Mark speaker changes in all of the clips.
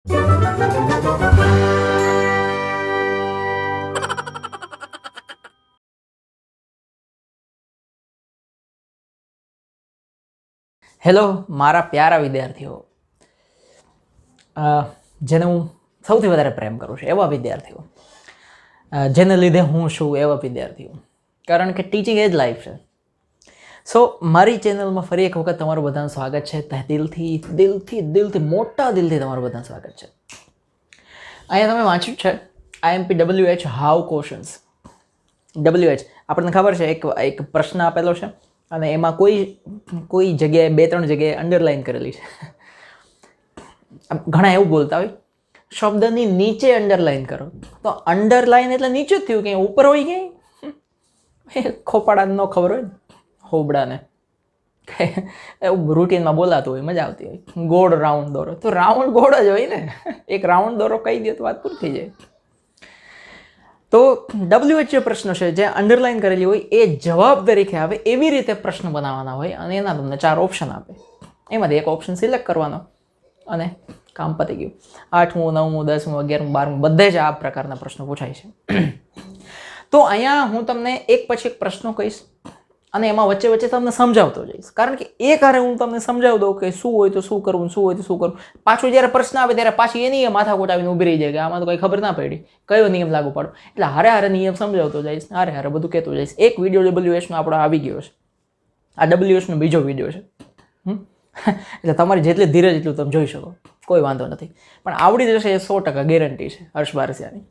Speaker 1: Hello મારા પ્યારા વિદ્યાર્થીઓ, જેને હું સૌથી વધારે પ્રેમ કરું છું એવા વિદ્યાર્થીઓ, જેને લીધે હું છું એવા વિદ્યાર્થીઓ, કારણ કે ટીચિંગ એ જ લાઈફ છે. સો મારી ચેનલમાં ફરી એક વખત તમારું બધાનું સ્વાગત છે. દિલથી મોટા દિલથી તમારું બધાનું સ્વાગત છે. અહીંયા તમે વાંચ્યું છે IMP WH how questions. WH આપણને ખબર છે એક પ્રશ્ન આપેલો છે અને એમાં કોઈ જગ્યાએ 2-3 જગ્યાએ અંડરલાઇન કરેલી છે. ઘણા એવું બોલતા હોય શબ્દની નીચે અંડરલાઇન કરો, તો અંડરલાઇન એટલે નીચે જ થયું, કે ઉપર હોય ક્યાંય ખોપાડા ન ખબર હોય ને હોબડાને, એવું રૂટીનમાં બોલાતું હોય, મજા આવતી હોય. ગોળ રાઉન્ડ દોરો, તો રાઉન્ડ ગોળ જ હોય ને, એક રાઉન્ડ દોરો કહી દે તો વાત પૂરી થઈ જાય. તો WH જે પ્રશ્ન છે જે અંડરલાઇન કરેલી હોય એ જવાબ તરીકે આવે એવી રીતે પ્રશ્ન બનાવવાના હોય, અને એના તમને 4 ઓપ્શન આપે. એમાંથી એક ઓપ્શન સિલેક્ટ કરવાનો અને કામ પતી ગયું. 8મું 9મું 10મું 11મું 12મું બધે જ આ પ્રકારના પ્રશ્નો પૂછાય છે. તો અહીંયા હું તમને એક પછી એક પ્રશ્નો કહીશ અને એમાં વચ્ચે વચ્ચે તમને સમજાવતો જઈશ, કારણ કે એક હારે હું તમને સમજાવી દઉં કે શું હોય તો શું કરવું, શું હોય તો શું કરવું, પાછું જ્યારે પ્રશ્ન આવે ત્યારે પાછી એની માથાકૂટ આવીને ઊભી રહી જાય કે આમાં તો કંઈ ખબર ના પડી, કયો નિયમ લાગુ પાડો. એટલે હારે નિયમ સમજાવતો જઈશ, હારે બધું કહેતો જઈશ. એક વિડીયો WH નો આપણો આવી ગયો છે, આ WH નો બીજો વિડીયો છે. એટલે તમારી જેટલી ધીરજ એટલું તમે જોઈ શકો, કોઈ વાંધો નથી, પણ આવડી જશે એ 100% ગેરંટી છે હર્ષ બારસિયાની.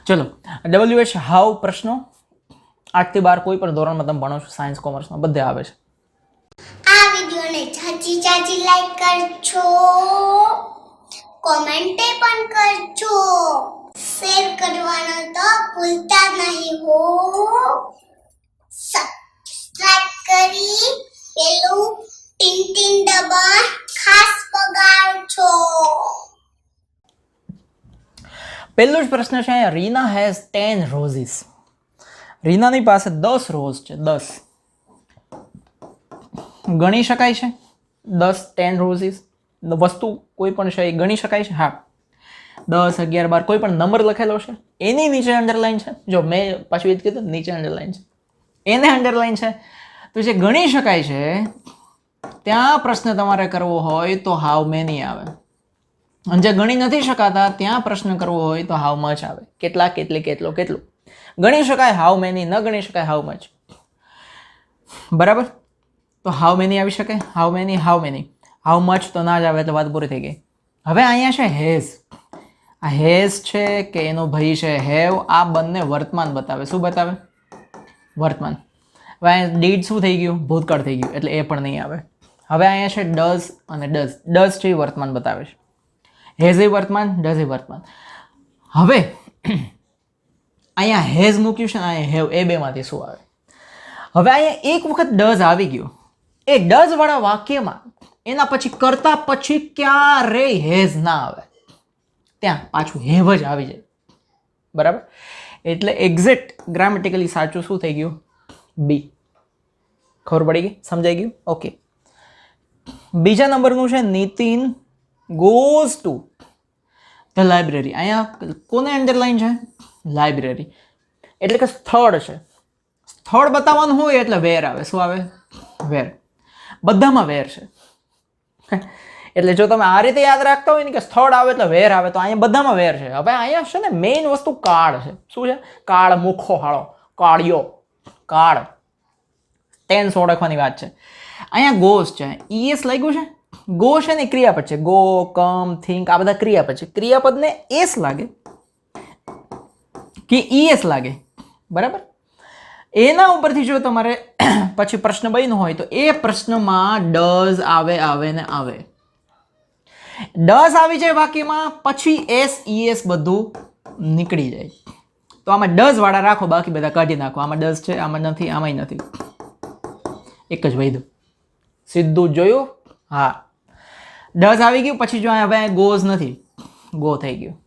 Speaker 1: ચલો, WH હાઉ પ્રશ્નો 8 થી 12 કોઈ પણ ધોરણમાં તમે ભણો છો, સાયન્સ કોમર્સમાં બધે આવે છે.
Speaker 2: આ વિડિયોને ચાચી લાઈક કરજો, કોમેન્ટ પણ કરજો, શેર કરવાનો તો ભૂલતા નહીં હો. સબસ્ક્રાઇબ કરી પેલું ટીન દબાણ ખાસ પગાડજો.
Speaker 1: પહેલો જ પ્રશ્ન છે અહીંયા, રીના હેઝ 10 રોઝીસ. રીનાની પાસે 10 રોઝ છે. 10 ગણી શકાય છે? 10 રોઝીસ વસ્તુ કોઈ પણ છે એ ગણી શકાય છે? હા. 10 11 12 કોઈ પણ નંબર લખેલો છે એની નીચે અંડરલાઇન છે. જો મેં પાછું એ જ કીધું, નીચે અંડરલાઇન છે, એને અંડરલાઇન છે. તો જે ગણી શકાય છે ત્યાં પ્રશ્ન તમારે કરવો હોય તો હાઉ મેની આવે, અને જે ગણી નથી શકાતા ત્યાં પ્રશ્ન કરવો હોય તો હાઉ મચ આવે. કેટલા, કેટલી, કેટલો, કેટલું. ગણી શકાય હાઉ મેની, ન ગણી શકાય હાઉ મચ. બરાબર? તો હાઉ મેની આવી શકે, હાઉ મેની, હાઉ મચ તો ના જ આવે, એટલે વાત પૂરી થઈ ગઈ. હવે અહીંયા છે હેઝ. આ હેઝ છે કે એનો ભાઈ છે હેવ, આ બંને વર્તમાન બતાવે. શું બતાવે? વર્તમાન. હવે અહીંયા ડીડ શું થઈ ગયું? ભૂતકાળ થઈ ગયું, એટલે એ પણ નહીં આવે. હવે અહીંયા છે ડઝ અને ડઝ. ડઝ છે એ વર્તમાન બતાવે છે, હેઝ એ વર્તમાન, ડઝ એ વર્તમાન. હવે અહીંયા હેઝ મૂક્યું છે ને અહીંયા હેવ, એ બેમાંથી શું આવે? હવે અહીંયા એક વખત ડઝ આવી ગયું, એ ડઝ વાળા વાક્યમાં એના પછી કરતા પછી ક્યારેય હેઝ ના આવે, ત્યાં પાછું હેવ જ આવી જાય. બરાબર? એટલે એક્ઝેક્ટ ગ્રામેટિકલી સાચું શું થઈ ગયું? બી. ખબર પડી ગઈ? સમજાઈ ગયું? ઓકે. બીજા નંબરનું છે Nitin goes to the library. અહીંયા કોને અંડરલાઇન છે? લાઇબ્રેરી. એટલે કે સ્થળ છે. સ્થળ બતાવવાનું હોય એટલે વેર આવે. શું આવે? વેર. બધામાં વેર છે. એટલે જો તમે આ રીતે યાદ રાખતા હોય ને કે સ્થળ આવે એટલે વેર આવે, તો અહીંયા બધામાં વેર છે. હવે અહીંયા છે ને મેઇન વસ્તુ કાળ છે. શું છે? કાળ, મુખો હાળો, કાળિયો, કાળ. ટેન્સ ઓળખવાની વાત છે. અહીંયા ગોસ છે, ES લાગ્યું છે. ગો છે ને ક્રિયાપદ છે. ગો, કમ, થિંક, આ બધા ક્રિયાપદ છે. ક્રિયાપદને એસ લાગે કે ES લાગે. બરાબર? એના ઉપરથી જો તમારે પછી પ્રશ્ન બન્યો હોય તો એ પ્રશ્નમાં ડઝ આવે ને આવે. ડઝ આવી જાય વાક્યમાં, પછી ES બધું નીકળી જાય. તો આમાં ડઝ વાળા રાખો, બાકી બધા કાઢી નાખો. આમાં ડઝ છે, આમાં નથી, આમાંય નથી, એક જ વૈધું. સીધું જોયું? હા, ડઝ આવી ગયું. પછી જો હવે ગોઝ નથી, ગો થઈ ગયું.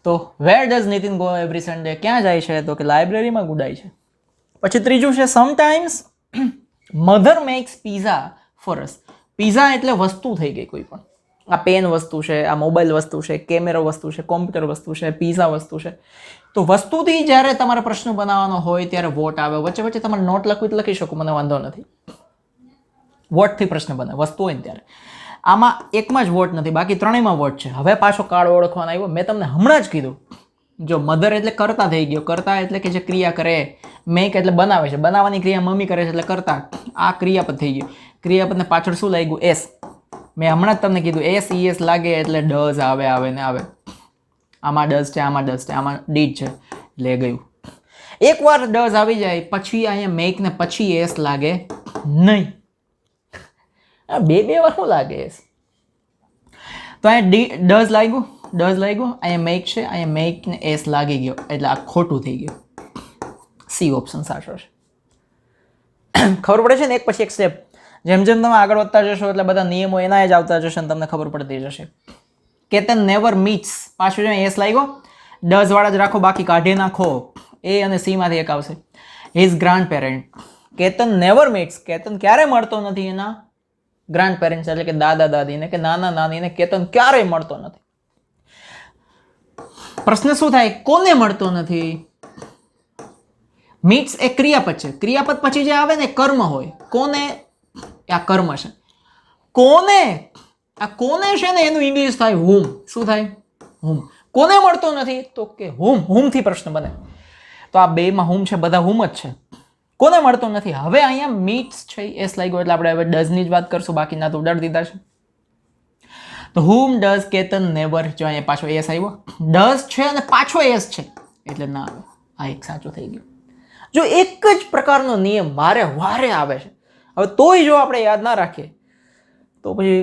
Speaker 1: તો where does Nitin go every Sunday? ક્યાં જાય છે? તો કે લાઇબ્રેરીમાં ગુડાય છે. પછી ત્રીજું છે sometimes mother makes pizza for us. Pizza એટલે વસ્તુ થઈ ગઈ કોઈ પણ. આ પેન વસ્તુ છે, આ મોબાઈલ વસ્તુ છે, કેમેરો વસ્તુ છે, કોમ્પ્યુટર વસ્તુ છે, પીઝા વસ્તુ છે. તો વસ્તુથી જ્યારે તમારે પ્રશ્ન બનાવવાનો હોય ત્યારે વોટ આવે. વચ્ચે વચ્ચે તમારે નોટ લખવી લખી શકો, મને વાંધો નથી. વોટથી પ્રશ્ન બને વસ્તુ હોય ને ત્યારે. આમાં એકમાં જ વોટ નથી, બાકી ત્રણેયમાં વોટ છે. હવે પાછો કાર્ડ ઓળખવાનો આવ્યો. મેં તમને હમણાં જ કીધું, જો મધર એટલે કર્તા થઈ ગયો. કર્તા એટલે કે જે ક્રિયા કરે. મેક એટલે બનાવે છે. બનાવવાની ક્રિયા મમ્મી કરે છે એટલે કર્તા. આ ક્રિયાપદ થઈ ગયું. ક્રિયાપદને પાછળ શું લાગ્યું? એસ. મેં હમણાં જ તમને કીધું એસ ઈ એસ લાગે એટલે ડઝ આવે ને આવે. આમાં ડઝ છે, આમાં ડઝ છે, આમાં ડીડ છે એટલે ગયું. એકવાર ડઝ આવી જાય પછી અહીંયા મેક ને પછી એસ લાગે નહીં. બે વાર શું લાગે એસ? તો અહીંયા ડઝ લાગ્યું, અહીંયા મેક છે, અહીંયા મેક ને એસ લાગી ગયો એટલે આ ખોટું થઈ ગયું. સી ઓપ્શન સાચો છે. ખબર પડે છે ને એક પછી એક સ્ટેપ. જેમ જેમ તમે આગળ વધતા જશો એટલે બધા નિયમો એના જ આવતા જશે અને તમને ખબર પડતી જશે. કેતન નેવર મીટ્સ, પાછું જો એસ લાગ્યો, ડઝ વાળા જ રાખો, બાકી કાઢી નાખો. એ અને સી માંથી એક આવશે. His grand parent. Ketan never meets, Ketan ક્યારે મળતો નથી એના ગ્રાન્ડ પેરેન્ટ્સ એટલે કે દાદા દાદીને કે નાના નાનીને કેતન ક્યારેય મળતો નથી. પ્રશ્ન શું થાય? કોને મળતો નથી? મીટ્સ એ ક્રિયાપદ છે. ક્રિયાપદ પછી જે આવે ને કર્મ હોય. કોને? આ કર્મ છે. કોને? આ કોને છે ને એનું ઇંગ્લિશ થાય હુમ. શું થાય? હુમ. કોને મળતો નથી? તો કે હુમ. હુમ થી પ્રશ્ન બને. તો આ બેમાં હુમ છે, બધા હુમ જ છે. કોને મળતો નથી? હવે અહીંયા મીટ્સ છે એસ લાગ્યો એટલે આપણે હવે ડઝ ની જ વાત કરશું, બાકીના તો ઉડાડી દીધા છે. તો હુમ ડઝ કેતન નેવર, જો અહીંયા પાછો એસ આવ્યો. ડઝ છે અને પાછો એસ છે એટલે ના આવે. આ એક સાચું થઈ ગયું. જો એક જ પ્રકારનો નિયમ વારે વારે આવે છે, હવે તોય જો આપણે યાદ ના રાખીએ તો પછી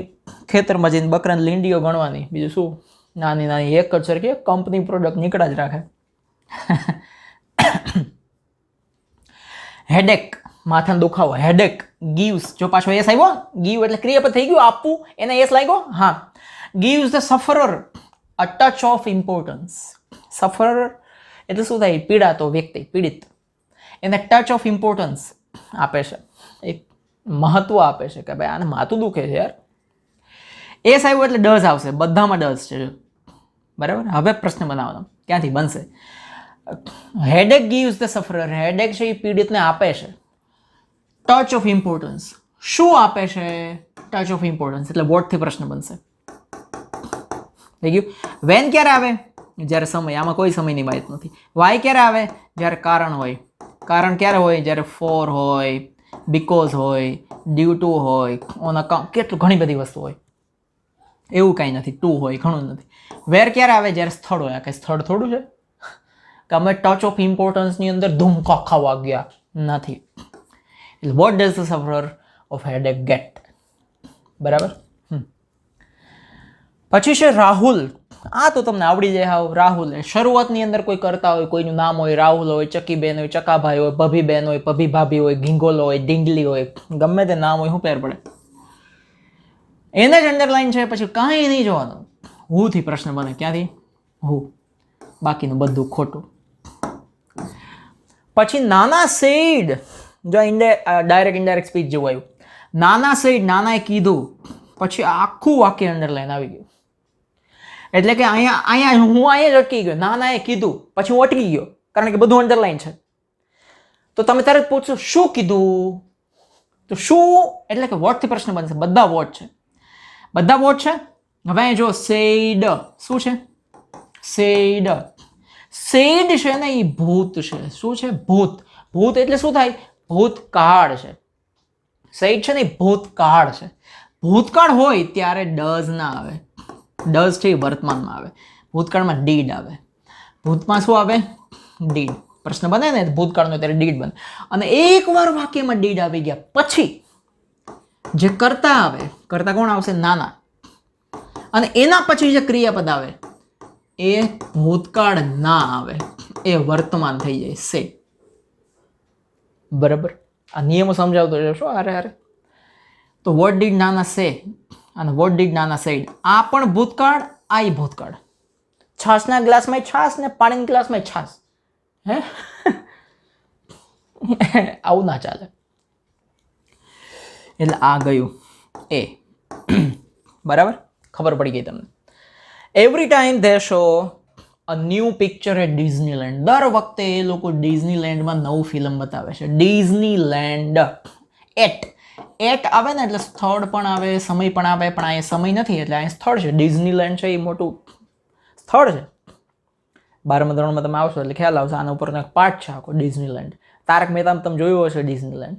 Speaker 1: ખેતરમાં જઈને બકરાને લીંડીઓ ગણવાની, બીજું શું? નાની નાની એક જ સરખી કંપની પ્રોડક્ટ નીકળ્યા જ રાખે. હેડેક, માથાનો દુખાવો. હેડેક. ગીવ્સ, જો પાછો એસ આવ્યો. ગીવ એટલે ક્રિયાપદ થઈ ગયું, આપવું, એને એસ લાગ્યો. હા. Gives the sufferer a touch of importance. Sufferer એટલે શું થાય? પીડાતો વ્યક્તિ, પીડિત. એને ટચ ઓફ ઇમ્પોર્ટન્સ આપે છે, એક મહત્વ આપે છે કે ભાઈ આને માથું દુખે છે યાર. એસ આવ્યો એટલે ડઝ આવશે, બધામાં ડઝ છે. બરાબર. હવે પ્રશ્ન બનાવવાનો ક્યાંથી બનશે? Headache gives the sufferer. Headache છે એ પીડિતને આપે છે ટચ ઓફ ઇમ્પોર્ટન્સ. શું આપે છે? ટચ ઓફ ઇમ્પોર્ટન્સ એટલે વોટથી પ્રશ્ન બનશે. થઈ ગયું. વેન ક્યારે આવે? જ્યારે સમય. આમાં કોઈ સમયની બાબત નથી. વાય ક્યારે આવે? જ્યારે કારણ હોય. કારણ ક્યારે હોય? જ્યારે ફોર હોય, બીકોઝ હોય, ડ્યુ ટુ હોય, ઓન અકાઉન્ટ, કેટલું ઘણી બધી વસ્તુ હોય. એવું કાંઈ નથી. ટુ હોય, ઘણું નથી. વેર ક્યારે આવે? જ્યારે સ્થળ હોય. આ કંઈ સ્થળ થોડું છે કે અમે ટચ ઓફ ઇમ્પોર્ટન્સની અંદર ધૂમકા ખાવા ગયા નથી. એટલે what does the sufferer of headache get? બરાબર. પછી છે રાહુલ. આ તો તમને આવડી જાય. હાવ રાહુલ. શરૂઆતની અંદર કોઈ કરતા હોય, કોઈનું નામ હોય, રાહુલ હોય, ચકીબેન હોય, ચકાભાઈ હોય, ભભીબેન હોય, ભભી ભાભી હોય, ઘીંગોલો હોય, ડીંગલી હોય, ગમે તે નામ હોય, શું ફેર પડે? એને જ અંડરલાઈન છે. પછી કાંઈ નહીં જોવાનું. હું થી પ્રશ્ન બને. ક્યાંથી? હું. બાકીનું બધું ખોટું. પછી નાના સેડ. જો ડાયરેક્ટ ઇનડાયરેક્ટ સ્પીચ જેવું આવ્યું. નાના સેડ, નાનાએ કીધું, પછી આખું વાક્ય અંડરલાઈન આવી ગયું. એટલે કે અહીંયા હું અહીંયા જ અટકી ગયો. નાનાએ કીધું પછી હું અટકી ગયો, કારણ કે બધું અંડરલાઈન છે. તો તમે તરત પૂછશો શું કીધું? તો શું એટલે કે વોટથી પ્રશ્ન બનશે. બધા વોટ છે, બધા વોટ છે. હવે અહીં જો સેડ શું છે? સેડ. સેડ છે ને એ ભૂત છે. શું છે? ભૂત. ભૂત એટલે શું થાય? ભૂતકાળ છે. સેડ છે ને એ ભૂતકાળ છે. ભૂતકાળ હોય ત્યારે ડઝ ના આવે. ડઝ છે એ વર્તમાનમાં આવે. ભૂતકાળમાં ડીડ આવે. ભૂતમાં શું આવે? ડીડ. પ્રશ્ન બને ને ભૂતકાળનો ત્યારે ડીડ બને. અને એકવાર વાક્યમાં ડીડ આવી ગયા પછી જે કરતા આવે, કરતા કોણ આવશે? નાના. અને એના પછી જે ક્રિયાપદ આવે એ ભૂતકાળ ના આવે, એ વર્તમાન થઈ જાય. સે. બરાબર. આ નિયમો સમજાવતો જશો અરે અરે. તો વોટ ડીડ નાના સે અને વોટ ડીડ નાના સેડ. આ પણ ભૂતકાળ, આ ભૂતકાળ. છાસના ગ્લાસમાં છાસ ને પાણીના ગ્લાસમાં છાસ. હે આવું ના ચાલે. એટલે આ ગયું એ. બરાબર. ખબર પડી ગઈ તમને. Every time they show a new picture at Disneyland. દર વખતે એ લોકો ડિઝનીલેન્ડમાં નવું ફિલ્મ બતાવે છે. ડિઝનીલેન્ડ એટ આવે ને એટલે સ્થળ પણ આવે, સમય પણ આવે, પણ અહીંયા સમય નથી એટલે અહીંયા સ્થળ છે. ડિઝનીલેન્ડ છે એ મોટું સ્થળ છે. 12મા ધોરણમાં તમે આવશો એટલે ખ્યાલ આવશે, આના ઉપરનો એક પાર્ટ છે આખો ડિઝનીલેન્ડ. તારક મહેતામાં તમે જોયું હશે ડિઝનીલેન્ડ.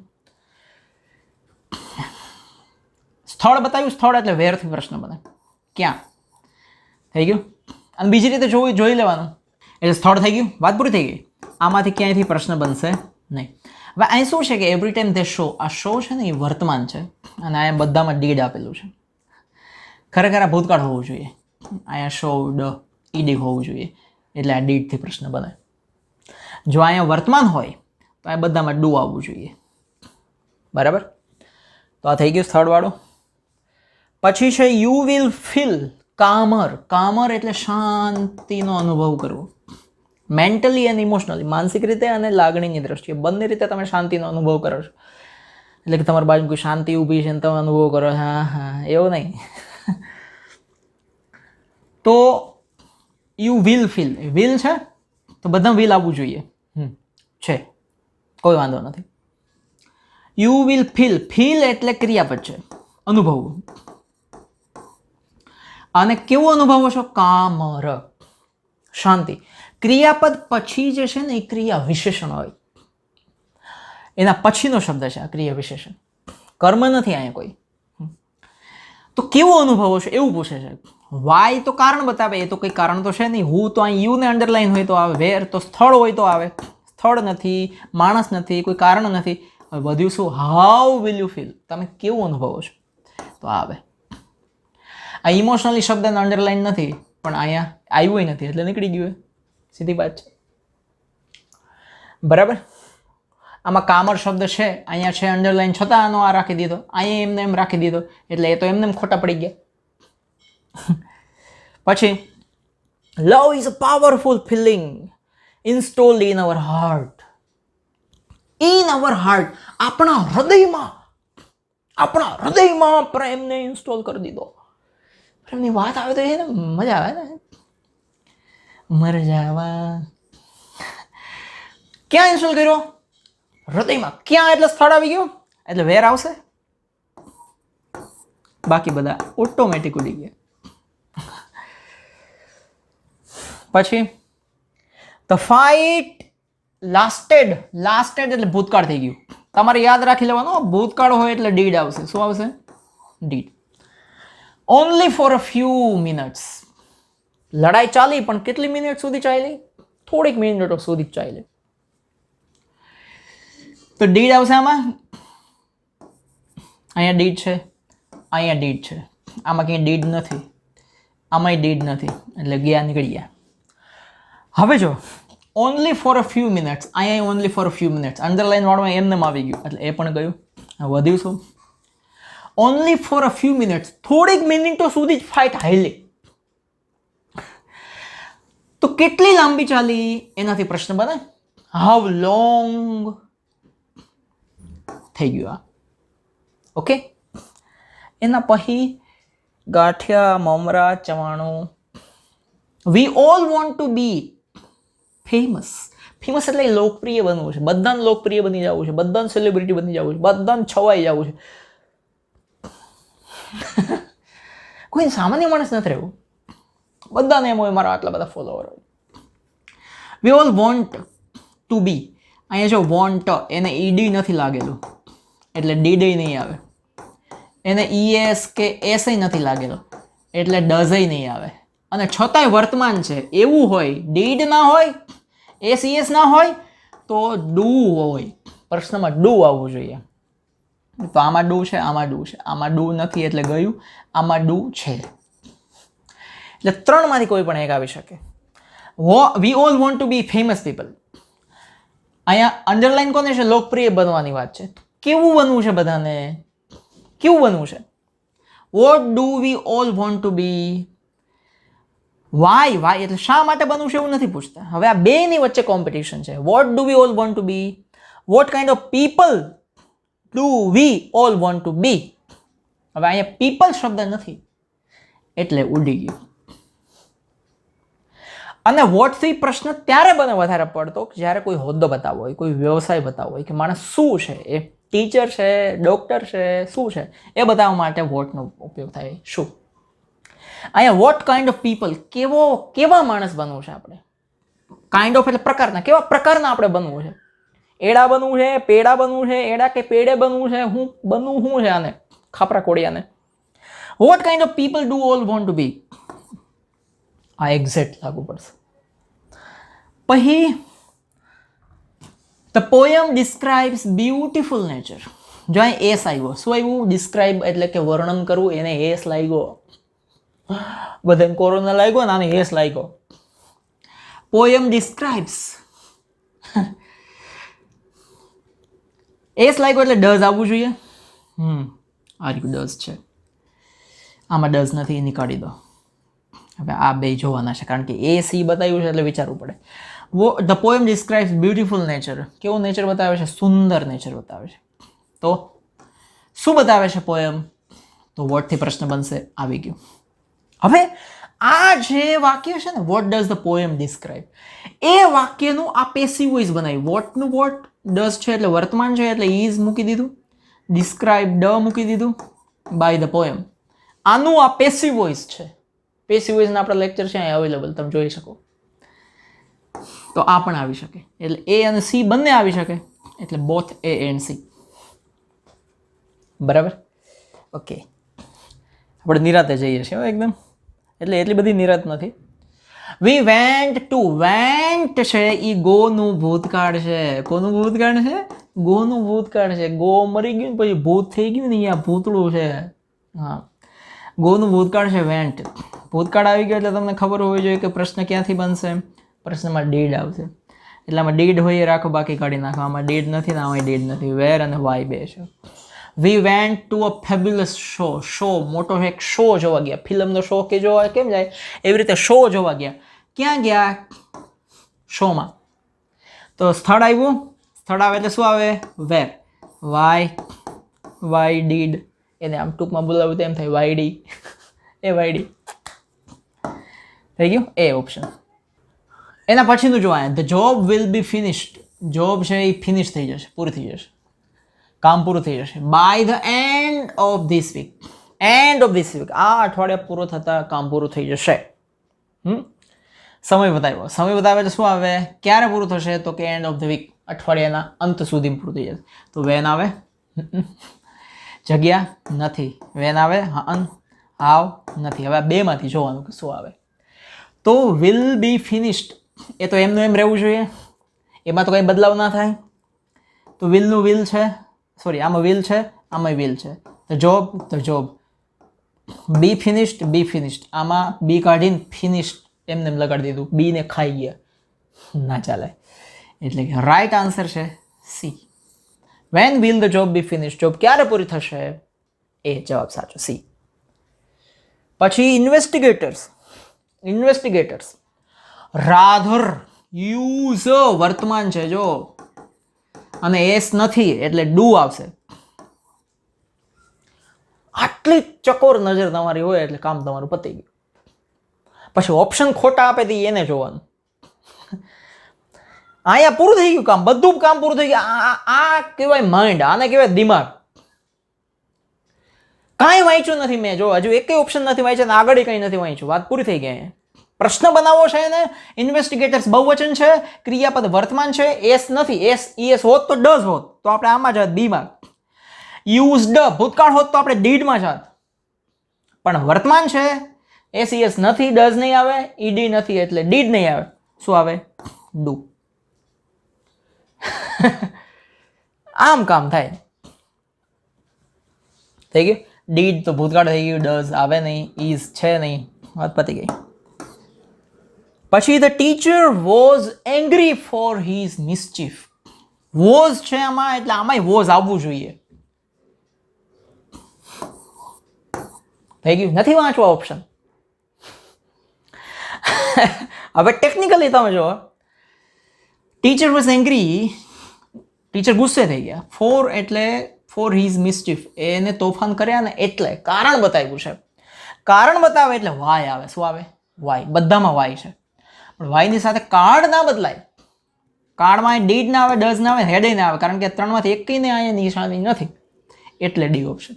Speaker 1: સ્થળ બતાવ્યું, સ્થળ એટલે વેરથી પ્રશ્ન બને, ક્યાં. થઈ ગયું. અને બીજી રીતે જોઈ લેવાનું એટલે સ્થળ થઈ ગયું, વાત પૂરી થઈ ગઈ. આમાંથી ક્યાંયથી પ્રશ્ન બનશે નહીં. હવે અહીં શું છે કે એવરી ટાઈમ ધે શો, આ શો છે ને એ વર્તમાન છે અને અહીંયા બધામાં ડીડ આપેલું છે. ખરેખર આ ભૂતકાળ હોવું જોઈએ, અહીંયા શોડ ઈડી હોવું જોઈએ એટલે આ ડીડથી પ્રશ્ન બને. જો અહીંયા વર્તમાન હોય તો આ બધામાં ડુ આવવું જોઈએ. બરાબર. તો આ થઈ ગયું સ્થળવાળું. પછી છે યુ વિલ ફીલ કામર. કામર એટલે શાંતિનો અનુભવ કરવો. મેન્ટલી એન્ડ ઇમોશનલી, માનસિક રીતે અને લાગણીની દ્રષ્ટિએ બંને રીતે તમે શાંતિનો અનુભવ કરો છો. એટલે કે તમારી બાજુ કોઈ શાંતિ ઊભી છે ને તમે અનુભવ કરો, હા એવું નહીં. તો યુ વિલ ફીલ, વિલ છે તો બધા વિલ આવવું જોઈએ છે, કોઈ વાંધો નથી. યુ વિલ ફીલ, ફીલ એટલે ક્રિયાપદ છે, અનુભવવું. અને કેવું અનુભવો છો? કામર, શાંતિ. ક્રિયાપદ પછી જે છે ને એ ક્રિયા વિશેષણ હોય, એના પછીનો શબ્દ છે આ ક્રિયા વિશેષણ, કર્મ નથી અહીંયા કોઈ. તો કેવો અનુભવો છે એવું પૂછે છે. વાય તો કારણ બતાવે, એ તો કંઈ કારણ તો છે નહીં. હું તો અહીં યુને અંડરલાઈન હોય તો આવે, વેર તો સ્થળ હોય તો આવે, સ્થળ નથી, માણસ નથી, કોઈ કારણ નથી. હવે બધું શું? હાઉ વિલ યુ ફીલ, તમે કેવું અનુભવો છો તો આવે. આ ઇમોશનલી શબ્દને અંડરલાઈન નથી પણ અહીંયા આવ્યું નથી એટલે નીકળી ગયું, સીધી વાત છે. બરાબર. આમાં કામર શબ્દ છે, અહીંયા છે અંડરલાઈન, છતાં આનો આ રાખી દીધો, અહીંયા એમને એમ રાખી દીધો એટલે એ તો એમને એમ ખોટા પડી ગયા. પછી love is a powerful feeling installed in our heart. In our heart, આપણા હૃદયમાં પ્રેમને ઇન્સ્ટોલ કરી દીધો. પ્રેમની વાત આવે તો એને મજા આવે ને, મરજાવા. ક્યાં ઇન્સ્ટોલ કર્યો? હૃદયમાં. ક્યાં એટલે સ્થળ આવી ગયું એટલે વેર આવશે, બાકી બધા ઓટોમેટિક ઉડી ગયા. પછી ધ ફાઇટ લાસ્ટેડ. લાસ્ટેડ એટલે ભૂતકાળ થઈ ગયું. તમારે યાદ રાખી લેવાનું, ભૂતકાળ હોય એટલે ડીડ આવશે. શું આવશે? Did. Only for a few minutes. લડાઈ ચાલી પણ કેટલી મિનિટ સુધી ચાલી? થોડીક મિનિટો સુધી જ ચાલી. તો ડીડ આવશે આમાં. અહીંયા ડીડ છે, અહીંયા ડીડ છે, આમાં ક્યાંય ડીડ નથી, આમાંય ડીડ નથી એટલે ગયા નીકળી ગયા. હવે જો only for a few minutes, અહીંયા only for a few minutes, underline વાળમાં એમને આવી ગયું એટલે એ પણ ગયું. વધ્યું શું? Only for a few minutes, થોડીક મિનિટો સુધી જ ફાઇટ હાલી. તો કેટલી લાંબી ચાલી એનાથી પ્રશ્ન બને. હાઉ લોંગ થઈ ગયું આ. ઓકે. એના પછી ગાંઠિયા, મમરા, ચવાણું. We all want to be famous. Famous એટલે લોકપ્રિય બનવું છે, બધાને લોકપ્રિય બની જવું છે, બધાને સેલિબ્રિટી બની જવું છે, બધાને છવાઈ જવું છે. કોઈ સામાન્ય માણસ નથી રહેવું, બધાને એમ હોય મારા આટલા બધા ફોલોવર હોય. વી ઓલ વોન્ટ ટુ બી. અહીંયા જો વોન્ટ, એને ઈડી નથી લાગેલું એટલે ડીડ નહીં આવે. એને ઈએસ કે એસ નથી લાગેલો એટલે ડઝ નહીં આવે. અને છતાંય વર્તમાન છે એવું હોય, ડીડ ના હોય, એસ ઈએસ ના હોય તો ડુ હોય. પ્રશ્નમાં ડુ આવવું જોઈએ. તો આમાં ડુ છે, આમાં ડુ છે, આમાં ડુ નથી એટલે ગયું, આમાં ડુ છે એટલે ત્રણમાંથી કોઈ પણ એક આવી શકે. We all want to be famous people. અહીંયા અંડરલાઈન કોને છે? લોકપ્રિય બનવાની વાત છે. કેવું બનવું છે બધાને? કેવું બનવું છે? What do we all want to be. Why, why એટલે શા માટે બનવું છે એવું નથી પૂછતા. હવે આ બેની વચ્ચે કોમ્પિટિશન છે. What do we all want to be, what kind of people do we all want to be. હવે અહીંયા પીપલ શબ્દ નથી એટલે ઉડી ગયું. અને વોટથી પ્રશ્ન ત્યારે બને વધારે પડતો જ્યારે કોઈ હોદ્દો બતાવવો હોય, કોઈ વ્યવસાય બતાવવો હોય કે માણસ શું છે, એ ટીચર છે, ડોક્ટર છે, શું છે, એ બતાવવા માટે વોટનો ઉપયોગ થાય. શું અહીંયા વોટ કાઇન્ડ ઓફ પીપલ, કેવા માણસ બનવું છે આપણે. કાઇન્ડ ઓફ એટલે પ્રકારના, કેવા પ્રકારના આપણે બનવું છે. એડા બનવું છે, પેડા બનવું છે, એડા કે પેડે બનવું છે, હું બનવું શું છે આને ખાપરા કોડિયાને. What kind of people do all want to be. આ એક્ઝેક્ટ લાગુ પડશે. પછી the poem describes beautiful nature. જો અહીં એસ આવ્યો, શું આવ્યું? ડિસ્ક્રાઇબ એટલે કે વર્ણન કરવું, એને એસ લાગ્યો. બધાને કોરોના લાગ્યો ને આને એસ લાગ્યો. પોયમ ડિસ્ક્રાઇબ્સ, એસ લાગ્યો એટલે ડઝ આવવું જોઈએ. આ રહ્યું ડઝ છે, આમાં ડઝ નથી, નીકાળી દો. હવે આ બે જોવાના છે કારણ કે એ સી બતાવ્યું છે એટલે વિચારવું પડે. The poem describes beautiful nature. કેવું નેચર બતાવે છે? સુંદર નેચર બતાવે છે. તો શું બતાવે છે પોએમ? તો વોટથી પ્રશ્ન બનશે, આવી ગયું. હવે આ જે વાક્ય છે ને, what does the poem describe, એ વાક્યનું આ પેસિવ વોઇસ બનાવ્યું. વોટનું વોટ, ડઝ છે એટલે વર્તમાન છે એટલે ઇઝ મૂકી દીધું, ડિસ્ક્રાઇબ ડ મૂકી દીધું, બાય ધ પોએમ. આનું આ પેસિવ વોઇસ છે. પેસિવ વોઇસના આપણા લેક્ચર છે અહીં અવેલેબલ, તમે જોઈ શકો. તો આ પણ આવી શકે, એટલે એ અને સી બંને આવી શકે, એટલે બોથ એ એન્ડ સી. બરાબર? ઓકે, આપણે નિરાતે જઈએ છીએ એકદમ, એટલે એટલી બધી નિરાત નથી. વી વેન્ટ ટુ, વેન્ટ છે એ ગોનું ભૂતકાળ છે. કોનું ભૂતકાળ છે? ગોનું ભૂતકાળ છે. ગો મરી ગયું ને પછી ભૂત થઈ ગયું ને, અહીંયા ભૂતળું છે. હા, ગોનું ભૂતકાળ છે વેન્ટ. ભૂતકાળ આવી ગયો એટલે તમને ખબર હોવી જોઈએ કે પ્રશ્ન ક્યાંથી બનશે. પ્રશ્નમાં ડીડ આવશે, એટલે આમાં ડીડ હોય એ રાખો, બાકી કાઢી નાખો. આમાં ડીડ નથી ને આમાં ડીડ નથી. વેર અને વાય બે છે. We went to a fabulous show. Show મોટો એક શો જોવા ગયા. ફિલ્મનો શો કે જોવા કેમ જાય એવી રીતે શો જોવા ગયા. ક્યાં ગયા? શોમાં. તો સ્થળ આવ્યું, સ્થળ આવે એટલે શું આવે? વેર. વાય ડીડ, એને આમ ટૂંકમાં બોલાવ્યું તો એમ થાય વાયડી. એ વાયડી થઈ ગયું. એ ઓપ્શન. એના પછીનું જોવા, the job will be finished. Job છે એ ફિનિશ થઈ જશે, પૂરી થઈ જશે, કામ પૂરું થઈ જશે. By the end of this week. End of this week, આ અઠવાડિયા પૂરો થતાં કામ પૂરું થઈ જશે. સમય બતાવ્યો. સમય બતાવે એટલે શું આવે? ક્યારે પૂરું થશે? તો કે એન્ડ ઓફ ધ વીક, અઠવાડિયાના અંત સુધી પૂરું થઈ જશે. તો વેન આવે, જગ્યા નથી. વેન આવે, હાવ નથી. હવે આ બેમાંથી જોવાનું કે શું આવે. તો વિલ બી ફિનિશ્ડ, એ તો એમનું એમ રહેવું જોઈએ, એમાં તો કંઈ બદલાવ ના થાય. તો વિલનું વિલ છે, સોરી આમાં વિલ છે, આમાં વિલ છે. The job. બી ફિનિશ્ડ, આમાં બી કાઢીને ફિનિશ્ડ એમને એમ લગાડી દીધું, બીને ખાઈ ગયા, ના ચાલે. એટલે કે રાઈટ આન્સર છે C. When will the job be finished, job ક્યારે પૂરી થશે? એ જવાબ સાચો, સી. પછી ઇન્વેસ્ટિગેટર્સ. રાધર યુઝ વર્તમાન છે જો, અને એસ નથી એટલે ડુ આવશે. આટલી ચકોર નજર તમારી હોય એટલે કામ તમારું પતી ગયું. પછી ઓપ્શન ખોટા આપે તો એને જોવાનું. અહીંયા પૂરું થઈ ગયું કામ, બધું કામ પૂરું થઈ ગયું. આ કહેવાય માઇન્ડ, આને કહેવાય દિમાગ. કાંઈ વાંચ્યું નથી મેં, જો હજુ એક ઓપ્શન નથી વાંચ્યા ને આગળ કંઈ નથી વાંચ્યું, વાત પૂરી થઈ ગઈ. પ્રશ્ન બનાવવો છે ને, ઇન્વેસ્ટિગેટર્સ બહુવચન છે, ક્રિયાપદ વર્તમાન છે, એસ નથી. એસ હોત તો ડઝ હોત, તો આપણે આમાં જાત બીમાં. યુઝડ ભૂતકાળ હોત તો આપણે ડીડમાં જાત. પણ વર્તમાન છે, એસ નથી, ડઝ નહીં આવે, ઈડી નથી એટલે ડીડ નહીં આવે. શું આવે? ડુ. આમ કામ થાય. થઈ ગયું. ડીડ તો ભૂતકાળ થઈ ગયું, ડઝ આવે નહીં, ઇઝ છે નહીં, વાત પતી ગઈ. પછી the teacher was angry for his mischief. Was છે આમાં એટલે આમાંય વોઝ આવવું જોઈએ. થઈ ગયું. નથી વાંચવા ઓપ્શન. હવે ટેકનિકલી તમે જો, ટીચર વોઝ એંગ્રી, ટીચર ગુસ્સે થઈ ગયા. ફોર એટલે ફોર હિઝ મિસચીફ, એને તોફાન કર્યા ને એટલે કારણ બતાવ્યું છે. કારણ બતાવે એટલે વાય આવે. શું આવે? વાય. બધામાં વાય છે, પણ વાયની સાથે કાર્ડ ના બદલાય. કાર્ડમાં ડીડ ના આવે, ડઝ ના આવે, હેડ ના આવે, કારણ કે ત્રણમાંથી એકને અહીંયા નિશાની નથી, એટલે ડી ઓપ્શન.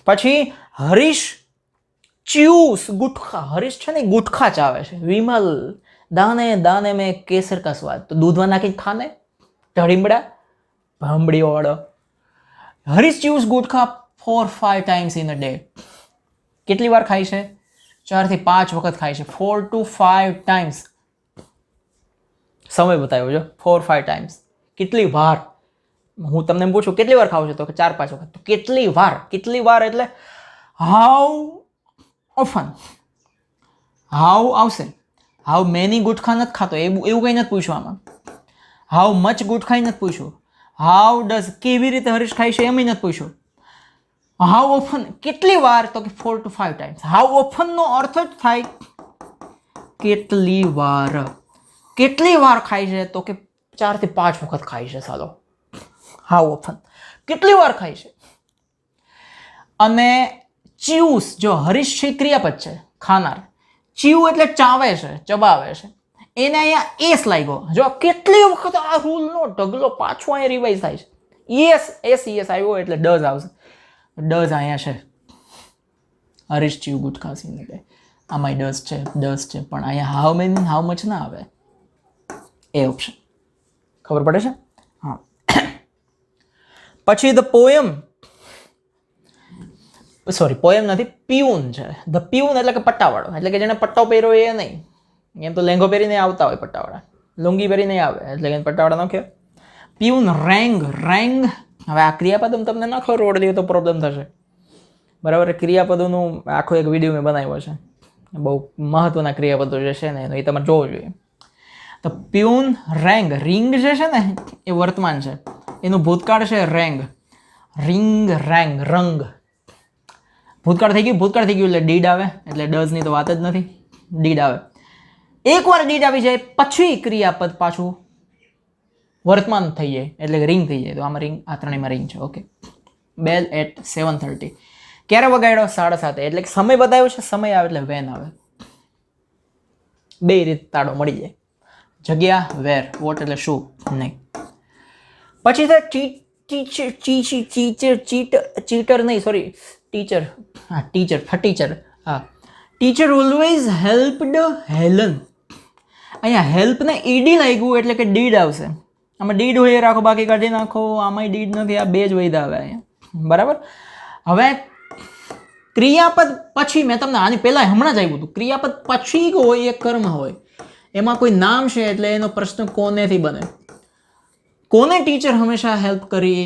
Speaker 1: પછી હરીશ ચ્યુસ ગુટખા. હરીશ છે ને ગુટખા ચાવે છે. વિમલ દાને દાને में केसर का स्वाद. તો દૂધમાં નાખી ખાને ઢળીમડા ભાંબડીઓ વાળો. હરીશ ચ્યુસ ગુટખા 4-5 times in a day. કેટલી વાર ખાય છે? 4 થી 5 વખત ખાય છે. 4 to 5 times. સમય બતાવ્યો જો 4-5 times. કેટલી વાર? હું તમને પૂછું કેટલી વાર ખાવ છો, તો કે 4-5 વખત. તો કેટલી વાર? કેટલી વાર એટલે હાઉ ઓફન. હાઉ આવશે. હાઉ મેની ગુટખા નથી ખાતો, એવું કંઈ નથી પૂછ્યું આમાં. હાઉ મચ ગુટખા નથી પૂછ્યું. હાઉ ડઝ કેવી રીતે હરીશ ખાય છે એમ નથી પૂછ્યું. હાઉ ઓફન કેટલી વાર, તો કે 4 to 5 times. હાઉ ઓફન નો અર્થ જ થાય કેટલી વાર. કેટલી વાર ખાય છે, તો કે 4 થી 5 વખત ખાય છે. ચાલો, હાઉ ઓફન કેટલી વાર ખાય છે. અને ચ્યુસ, જો હરીશ છે ક્રિયાપદ છે, ખાનાર. ચ્યુ એટલે ચાવે છે, ચબાવે છે. એને અહીંયા એસ લાગ્યો. જો કેટલી વખત આ રૂલનો ઢગલો પાછો અહીંયા રિવાઇઝ થાય છે. એસ આવ્યો એટલે ડઝ આવશે. ડઝ અહીંયા છે. હરીશ ચ્યુ ગુટખા સીન એટલે આમાં ડઝ છે, પણ અહીંયા હાઉ મેની હાઉ મચ ના આવે. એ ઓપ્શન ખબર પડે છે? હા. પછી ધ પોયમ, સોરી પોયમ નથી, પ્યુન છે. ધ પ્યુન એટલે કે પટ્ટાવાળો, એટલે કે જેને પટ્ટો પહેર્યો એ નહીં. એમ તો લેંગો પહેરીને આવતા હોય પટ્ટાવાળા, લુંગી પહેરીને આવે એટલે કે પટ્ટાવાળા ન કહેવાય. પ્યુન રેંગ. હવે આ ક્રિયાપદ તમને ન ખબર પડતી તો પ્રોબ્લેમ થશે, બરાબર. ક્રિયાપદોનું આખો એક વિડીયો મેં બનાવ્યો છે, બહુ મહત્વના ક્રિયાપદો જે છે ને એ તમારે જોવું જોઈએ. તો પ્યુન રેંગ, રિંગ જે છે ને એ વર્તમાન છે, એનું ભૂતકાળ છે રેંગ. રિંગ રેંગ રંગ. ભૂતકાળ થઈ ગયું એટલે ડીડ આવે, એટલે ડઝ ની તો વાત જ નથી, ડીડ આવે. એકવાર ડીડ આવી જાય પછી ક્રિયાપદ પાછું વર્તમાન થઈ જાય એટલે રિંગ થઈ જાય. તો આમાં રિંગ, આ ત્રણેયમાં રિંગ છે. ઓકે. Bell at 7:30. ક્યારે વગાડ્યો? 7:30. એટલે કે સમય બતાવ્યો છે, સમય આવે એટલે વેન આવે. બે રીત તાળો મળી જાય. જગ્યા વેર, વોટ એટલે શું, નહીં. પછી ચીટર નહીં, સોરી ટીચર. હા ટીચર. હા, ટીચર ઓલવેઝ હેલ્પડ હેલન. અહીંયા હેલ્પ ને ઈડી લાગ્યું એટલે કે ડીડ આવશે. આમાં ડીડ હોય રાખો, બાકી કાઢી નાખો. આમાંય ડીડ નથી, આ બે જ વૈધા આવે અહીંયા, બરાબર. હવે ક્રિયાપદ પછી, મેં તમને આની પહેલા હમણાં જ આવ્યું હતું, ક્રિયાપદ પછી હોય એક કર્મ હોય, એમાં કોઈ નામ છે એટલે એનો પ્રશ્ન કોનેથી બને. કોને ટીચર હંમેશા હેલ્પ કરી,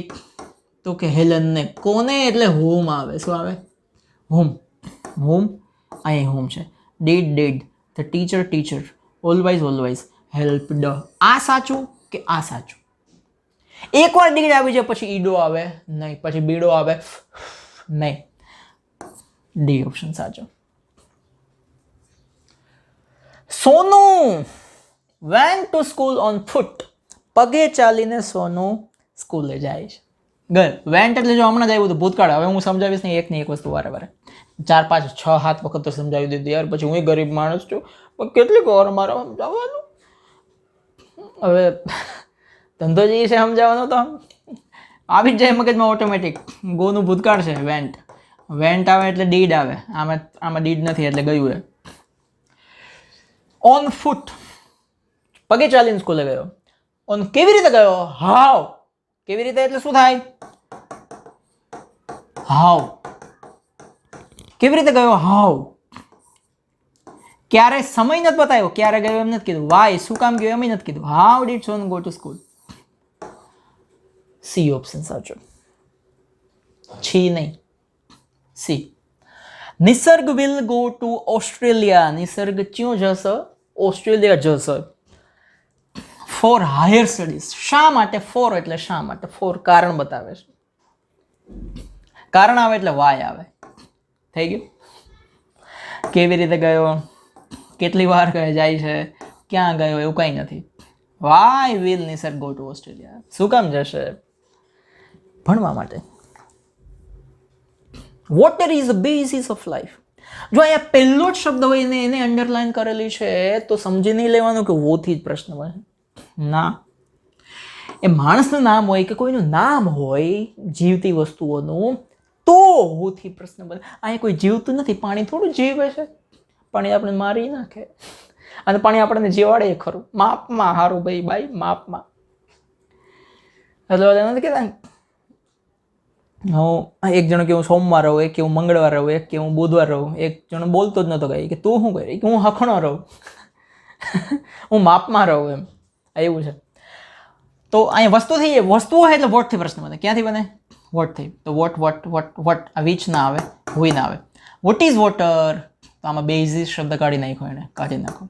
Speaker 1: તો કે હેલનને. કોને એટલે હોમ આવે. શું આવે? હોમ. અહીં હોમ છે. Did. The teacher always helped. આ સાચું કે આ સાચું? એકવાર ડીડ આવી જાય પછી ઈડો આવે નહીં, પછી બીડો આવે નહીં. ડી ઓપ્શન સાચો. Sonu went to school on foot. પગે ચાલીને સોનુ સ્કૂલે જાય છે. ગયો. વેન્ટ એટલે જો હમણાં જ આવ્યું હતું ભૂતકાળ. હવે હું સમજાવીશ નહીં, એકની એક વસ્તુ વારે 4, 5, 6, 7 વખત તો સમજાવી દીધી યાર. પછી હું ગરીબ માણસ છું, પણ કેટલીક વાર મારે સમજાવવાનું. હવે ધંધો જે છે સમજાવવાનો તો આવી જ જાય મગજમાં ઓટોમેટિક. ગોનું ભૂતકાળ છે વેન્ટ આવે એટલે ડીડ આવે. આમાં ડીડ નથી એટલે ગયું. એ ઓન ફૂટ, પગે ચાલીને સ્કૂલે ગયો. ઓન કેવી રીતે ગયો? હાવ. કેવી રીતે એટલે શું થાય? હાવ. કેવી રીતે ગયો? હાવ. ક્યારે સમય નથી બતાવ્યો, ક્યારે ગયો એમ નથી કીધું. વાય, શું કામ ગયો એમ નથી કીધું. How did Sonu go to school? C option સાચો. છી નહીં, C. Nisarg will go to Australia. Nisarg ક્યું જશે? ઓસ્ટ્રેલિયા જશે ફોર હાયર સ્ટડીઝ. શા માટે? ફોર એટલે શા માટે? ફોર કારણ બતાવે છે. કારણ આવે એટલે વાય આવે. થઈ ગયું. કેવી રીતે ગયો, કેટલી વાર જાય છે, ક્યાં ગયો, એવું કંઈ નથી. Why will Nisarg go to Australia? શું કામ જશે? ભણવા માટે. Water is the basis of life. જો અહીંયા પહેલો જ શબ્દ હોય ને એને અંડરલાઈન કરેલી છે તો સમજી નહીં લેવાનું કે વોથી જ પ્રશ્ન બને. ના, એ માણસનું નામ હોય કે કોઈનું નામ હોય જીવતી વસ્તુઓનું તો વોથી પ્રશ્ન બને. અહીંયા કોઈ જીવતું નથી, પાણી થોડું જીવે છે, પાણી આપણે મારી નાખે અને પાણી આપણને જીવાડે ખરું માપમાં. સારું ભાઈ બાઈ માપમાં. એટલે નથી કહેતા હું એક જણ કે હું સોમવાર રહું, એક કે હું મંગળવાર રહું, એક કે હું બુધવાર રહું. એક જણ બોલતો જ નહોતો કઈ કે તું શું કરી, કે હું હખણો રહું હું માપમાં રહું એમ. એવું છે. તો અહીંયા વસ્તુ થઈ જાય, વસ્તુઓ હોય એટલે વોટથી પ્રશ્ન બને. ક્યાંથી બને? વોટ થઈ. તો વોટ આ વીચ ના આવે, હુઈ ના આવે. What is water? તો આમાં બેઝિસ શબ્દ કાઢી નાખો, એને કાઢી નાખો.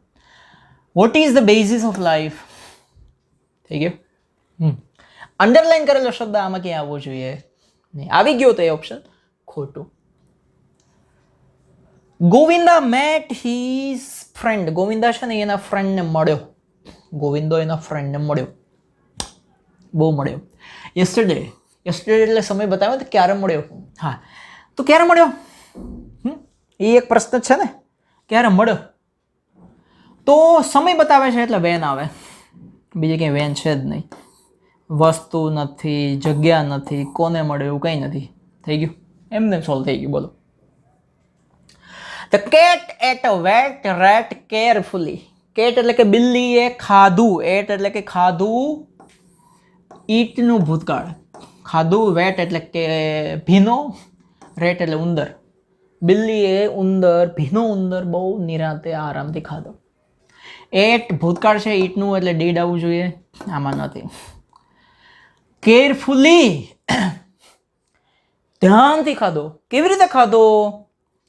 Speaker 1: What is the basis of life? થઈ ગયું. અંડરલાઈન કરેલો શબ્દ આમાં ક્યાં આવવો જોઈએ? નહીં. આવી ગયો તો એ ઓપ્શન ખોટું. Govinda met his friend. Govinda છે ને એના ફ્રેન્ડને મળ્યો. ગોવિંદો એના ફ્રેન્ડને મળ્યો, બહુ મળ્યો. યસ્ટરડે એટલે સમય બતાવ્યો તો ક્યારે મળ્યો. હા, તો ક્યારે મળ્યો એ એક પ્રશ્ન છે ને, ક્યારે મળ્યો. તો સમય બતાવે છે એટલે વેન આવે, બીજી કંઈ વેન છે જ નહીં. વસ્તુ નથી, જગ્યા નથી, કોને મળે એવું કંઈ નથી. થઈ ગયું, એમને સોલ્વ થઈ ગયું. બોલો. The cat ate a wet rat carefully. Cat એટલે કે બિલ્લીએ ખાધું. એટ એટલે કે ખાધું, ઈટનું ભૂતકાળ. ખાધું. વેટ એટલે કે ભીનો. રેટ એટલે ઉંદર. બિલ્લીએ ઉંદર, ભીનો ઉંદર બહુ નિરાંતે આરામથી ખાધો. એટ ભૂતકાળ છે, ઈટનું એટલે ડીડ આવવું જોઈએ, આમાં નથી. કેરફુલી ધ્યાનથી ખાધો. કેવી રીતે ખાધો?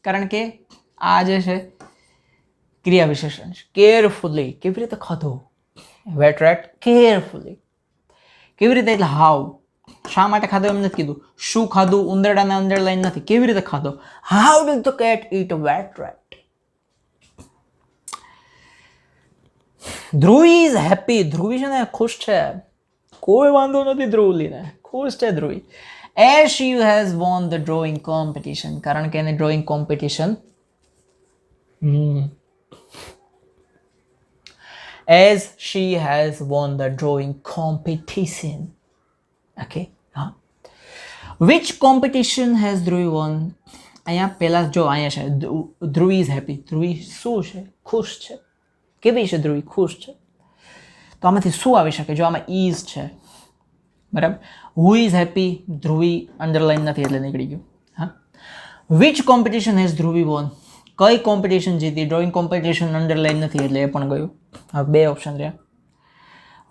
Speaker 1: કારણ કે આ જે છે ક્રિયા વિશેષણ છે. કેરફુલી કેવી રીતે ખાધો. Wet rat carefully. કેવી રીતે એટલે હાઉ. શા માટે ખાધો એમ નથી કીધું. શું ખાધું ઉંદરડાના અંડરલાઈન નથી. કેવી રીતે ખાધો. How did the cat eat wet rat. Dhruvi is happy. Dhruvi છે ને ખુશ છે, કોઈ વાંધો નથી ધ્રુવલીને, ખુશ છે Dhruvi. As she has won the drawing competition. કારણ કે એને drawing competition as she has won the drawing competition. Okay, હા. Which competition has Dhruvi won? અહીંયા પહેલા જો અહીંયા છે ધ્રુવી ઇઝ હેપી. ધ્રુવી શું છે? ખુશ છે. કેવી છે ધ્રુવી? ખુશ છે. તો આમાંથી શું આવી શકે? જો આમાં ઇઝ છે, બરાબર. Who is happy? Dhruvi underline નથી એટલે નીકળી ગયું. હા. Which competition has Dhruvi won? કઈ કોમ્પિટિશન જીતી? ડ્રોઈંગ કોમ્પિટિશન અંડરલાઈન નથી એટલે એ પણ ગયું. હવે બે ઓપ્શન રહ્યા.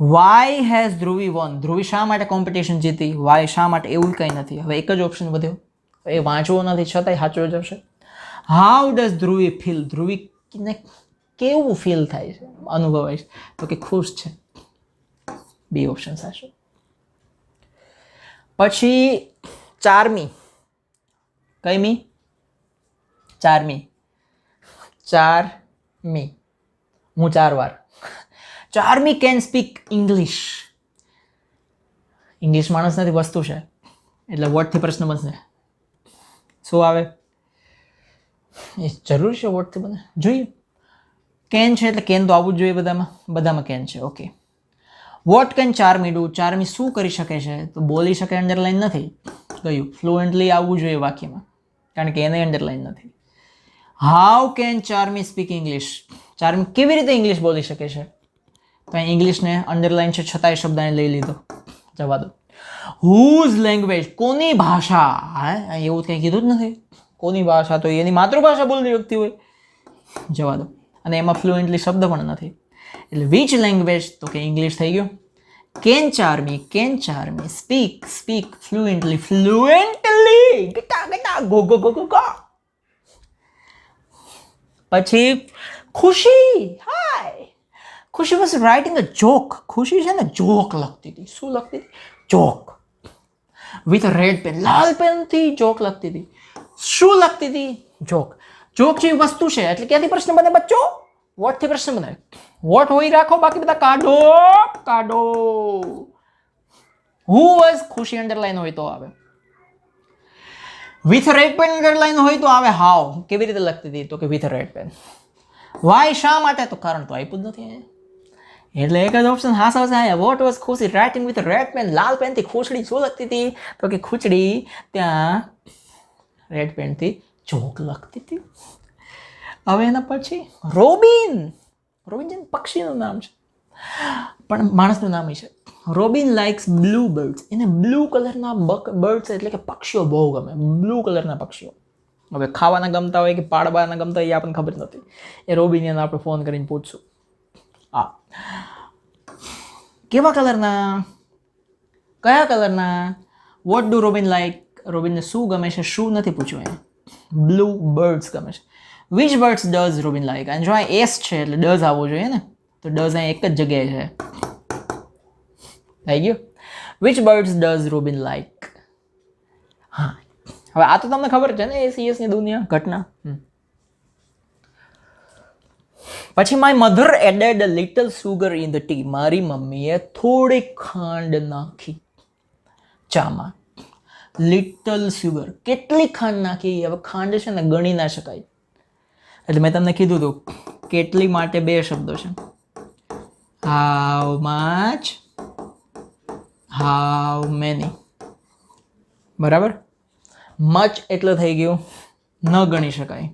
Speaker 1: Why has Dhruvi won? Dhruvi શા માટે કોમ્પિટિશન જીતી? વાય શા માટે? એવું કંઈ નથી. હવે એક જ ઓપ્શન વધ્યો, એ વાંચવો નથી છતાંય સાચો જ હશે. How does Dhruvi feel? ધ્રુવીને કેવું ફીલ થાય છે, અનુભવાય છે? તો કે ખુશ છે. બે ઓપ્શન સાચો. પછી ચારમી. કઈ મી? ચારમી. ચારમી. હું 4 વાર. ચારમી કેન સ્પીક ઇંગ્લિશ. ઇંગ્લિશ માણસ નથી, વસ્તુ છે, એટલે વોટથી પ્રશ્ન બનશે. શું આવે? એ જરૂર છે વોટથી બને, જોઈએ. કેન છે એટલે કેન તો આવવું જ જોઈએ બધામાં. બધામાં કેન છે. Okay. What can Charmi do? Charmi શું કરી શકે છે? તો બોલી શકે, અંડરલાઈન નથી. ગયું. ફ્લુએન્ટલી આવવું જોઈએ વાક્યમાં, કારણ કે એને અંડરલાઈન નથી. How can Charmi speak English? Charmi કેવી રીતે ઇંગ્લિશ બોલી શકે છે? તો અહીં ઇંગ્લિશને અંડરલાઈન છે છતાંય શબ્દને લઈ લીધો. જવા દો. Whose language? કોની ભાષા? હા, એવું કંઈ કીધું જ નથી. કોની ભાષા? તો એની માતૃભાષા બોલતી વ્યક્તિ હોય. જવા દો. અને એમાં ફ્લુએન્ટલી શબ્દ પણ નથી, એટલે વિચ લેંગ્વેજ? તો કે ઇંગ્લિશ થઈ ગયું. Can Charmi speak fluently go go go go go. પછી ખુશી. હાય. ખુશી વોઝ રાઇટિંગ અ જોક. ખુશી છે ને જોક લખતી હતી. શું લખતી હતી? જોક. With red pen. લાલ પેનથી જોક લખતી હતી. શું લખતી હતી? જોક. જોક જેવી વસ્તુ છે એટલે ક્યાંથી પ્રશ્ન બને બચ્ચો? વોટથી પ્રશ્ન બને. વોટ હોય રાખો, બાકી બધા કાઢો. Who was? ખુશી અંડરલાઈન હોય તો આવે. વિથ રેડ પેન અંડરલાઈન હોય તો આવે હાવ. કેવી રીતે લખતી હતી? તો કે વિથ રેડ પેન. વાય શા માટે? તો કારણ તો આપ્યું જ નથી અહીંયા. એટલે એક જ ઓપ્શન હાસ આવશે અહીંયા. વોટ વોઝ ખુશી રાઇટિંગ વિથ રેડ પેન? લાલ પેનથી ખુશડી શું લખતી હતી? તો કે ખુચડી ત્યાં રેડ પેનથી જોક લખતી હતી. હવે એના પછી રોબિન. રોબિન છે પક્ષીનું નામ છે પણ માણસનું નામ છે. Robin likes blue birds. એને બ્લુ કલરના બર્ડ્સ એટલે કે પક્ષીઓ બહુ ગમે. બ્લુ કલરના પક્ષીઓ. હવે ખાવાના ગમતા હોય કે પાડવાના ગમતા હોય એ આપણને ખબર નથી. એ રોબિન એને આપણે ફોન કરીને પૂછશું. હા, કેવા કલરના? કયા કલરના? What do Robin like? રોબિનને શું ગમે છે? શું નથી પૂછ્યું અહીંયા. બ્લુ બર્ડ્સ ગમે છે. Which birds does Robin like? અને જો આ એસ છે એટલે ડઝ આવવો જોઈએ ને, તો ડઝ અહીં એક જ જગ્યાએ છે. થઈ ગયું. Which birds does Robin like? હા, હવે આ તો તમને ખબર છે ને, એસીએસની દુનિયા ઘટના. પછી my mother added a little sugar in the tea. મારી મમ્મીએ થોડી ખાંડ નાખી ચામાં. લિટલ સુગર, કેટલી ખાંડ નાખી? હવે ખાંડ છે ને ગણી ના શકાય. એટલે મેં તમને કીધું હતું કેટલી માટે બે શબ્દો છે. How much, how many. બરાબર. મચ એટલે થઈ ગયું ન ગણી શકાય